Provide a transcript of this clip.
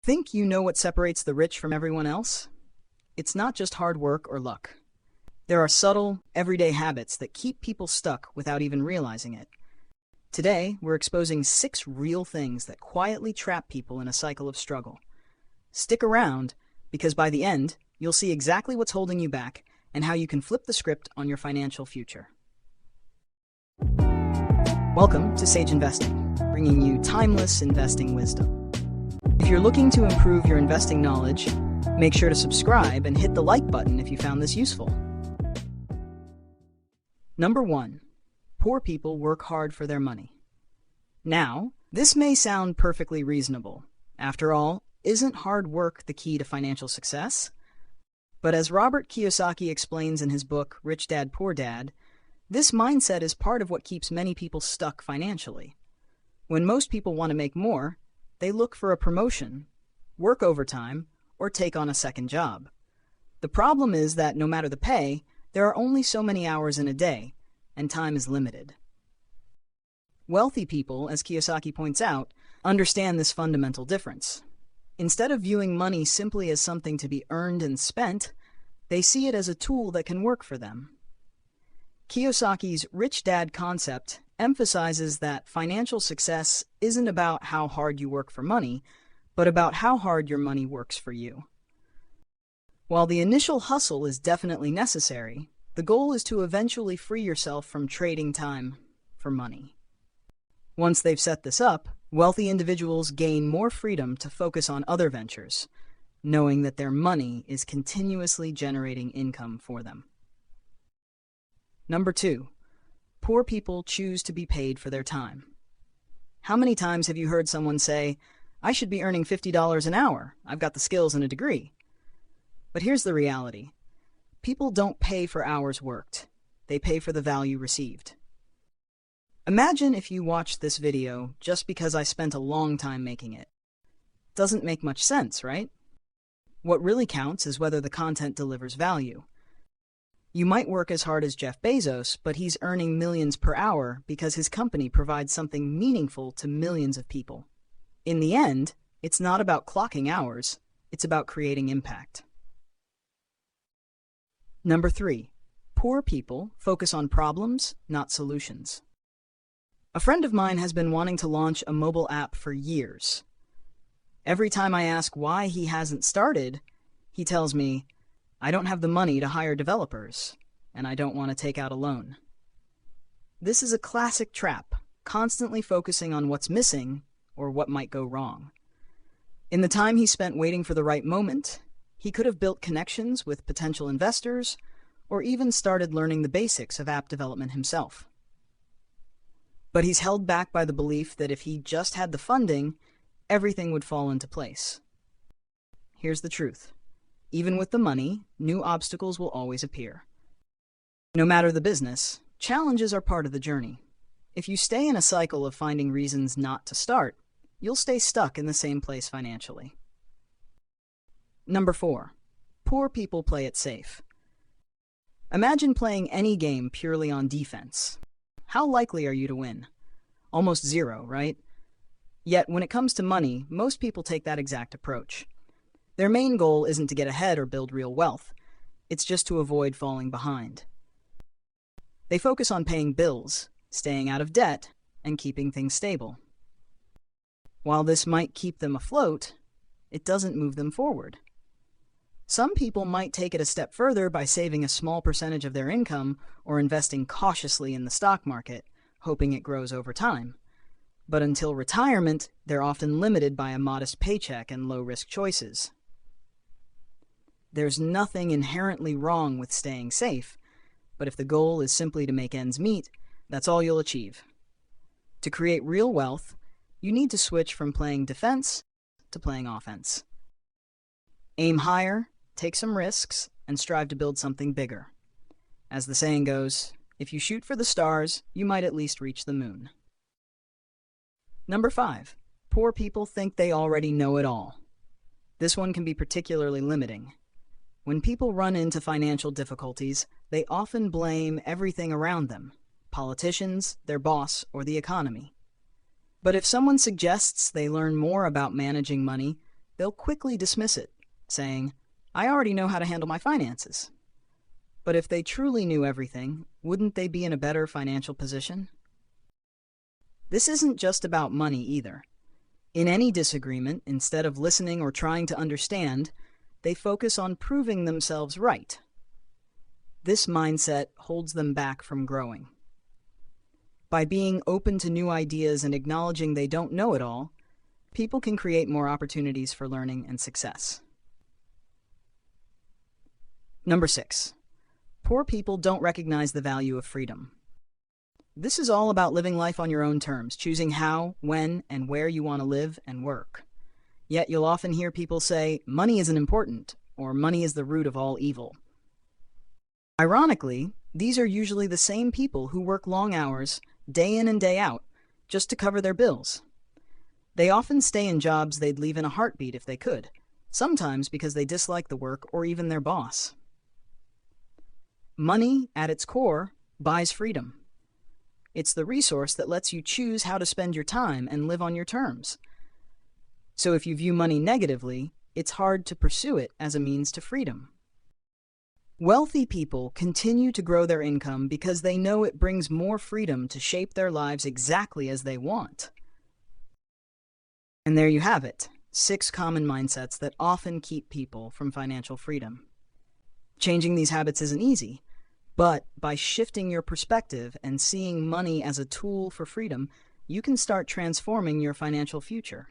Think you know what separates the rich from everyone else? It's not just hard work or luck. There are subtle, everyday habits that keep people stuck without even realizing it. Today, we're exposing 6 real things that quietly trap people in a cycle of struggle. Stick around, because by the end, you'll see exactly what's holding you back and how you can flip the script on your financial future. Welcome to Sage Investing, bringing you timeless investing wisdom. If you're looking to improve your investing knowledge, make sure to subscribe and hit the like button if you found this useful. Number 1. Poor people work hard for their money. Now, this may sound perfectly reasonable. After all, isn't hard work the key to financial success? But as Robert Kiyosaki explains in his book, Rich Dad, Poor Dad, this mindset is part of what keeps many people stuck financially. When most people want to make more, they look for a promotion, work overtime, or take on a second job. The problem is that no matter the pay, there are only so many hours in a day, and time is limited. Wealthy people, as Kiyosaki points out, understand this fundamental difference. Instead of viewing money simply as something to be earned and spent, they see it as a tool that can work for them. Kiyosaki's Rich Dad concept emphasizes that financial success isn't about how hard you work for money, but about how hard your money works for you. While the initial hustle is definitely necessary, the goal is to eventually free yourself from trading time for money. Once they've set this up, wealthy individuals gain more freedom to focus on other ventures, knowing that their money is continuously generating income for them. Number 2. Poor people choose to be paid for their time. How many times have you heard someone say, "I should be earning $50 an hour. I've got the skills and a degree." But here's the reality. People don't pay for hours worked. They pay for the value received. Imagine if you watched this video just because I spent a long time making it. Doesn't make much sense, right? What really counts is whether the content delivers value. You might work as hard as Jeff Bezos, but he's earning millions per hour because his company provides something meaningful to millions of people. In the end, it's not about clocking hours, it's about creating impact. Number 3. Poor people focus on problems, not solutions. A friend of mine has been wanting to launch a mobile app for years. Every time I ask why he hasn't started, he tells me, "I don't have the money to hire developers, and I don't want to take out a loan." This is a classic trap, constantly focusing on what's missing or what might go wrong. In the time he spent waiting for the right moment, he could have built connections with potential investors or even started learning the basics of app development himself. But he's held back by the belief that if he just had the funding, everything would fall into place. Here's the truth. Even with the money, new obstacles will always appear. No matter the business, challenges are part of the journey. If you stay in a cycle of finding reasons not to start, you'll stay stuck in the same place financially. Number 4. Poor people play it safe. Imagine playing any game purely on defense. How likely are you to win? Almost zero, right? Yet when it comes to money, most people take that exact approach. Their main goal isn't to get ahead or build real wealth. It's just to avoid falling behind. They focus on paying bills, staying out of debt, and keeping things stable. While this might keep them afloat, it doesn't move them forward. Some people might take it a step further by saving a small percentage of their income or investing cautiously in the stock market, hoping it grows over time. But until retirement, they're often limited by a modest paycheck and low-risk choices. There's nothing inherently wrong with staying safe, but if the goal is simply to make ends meet, that's all you'll achieve. To create real wealth, you need to switch from playing defense to playing offense. Aim higher, take some risks, and strive to build something bigger. As the saying goes, if you shoot for the stars, you might at least reach the moon. Number 5. Poor people think they already know it all. This one can be particularly limiting. When people run into financial difficulties, they often blame everything around them, politicians, their boss, or the economy. But if someone suggests they learn more about managing money, they'll quickly dismiss it, saying, "I already know how to handle my finances." But if they truly knew everything, wouldn't they be in a better financial position? This isn't just about money either. In any disagreement, instead of listening or trying to understand, they focus on proving themselves right. This mindset holds them back from growing. By being open to new ideas and acknowledging they don't know it all, people can create more opportunities for learning and success. Number 6. Poor people don't recognize the value of freedom. This is all about living life on your own terms, choosing how, when, and where you want to live and work. Yet you'll often hear people say, "Money isn't important," or "Money is the root of all evil." Ironically, these are usually the same people who work long hours, day in and day out, just to cover their bills. They often stay in jobs they'd leave in a heartbeat if they could, sometimes because they dislike the work or even their boss. Money, at its core, buys freedom. It's the resource that lets you choose how to spend your time and live on your terms. So if you view money negatively, it's hard to pursue it as a means to freedom. Wealthy people continue to grow their income because they know it brings more freedom to shape their lives exactly as they want. And there you have it, 6 common mindsets that often keep people from financial freedom. Changing these habits isn't easy, but by shifting your perspective and seeing money as a tool for freedom, you can start transforming your financial future.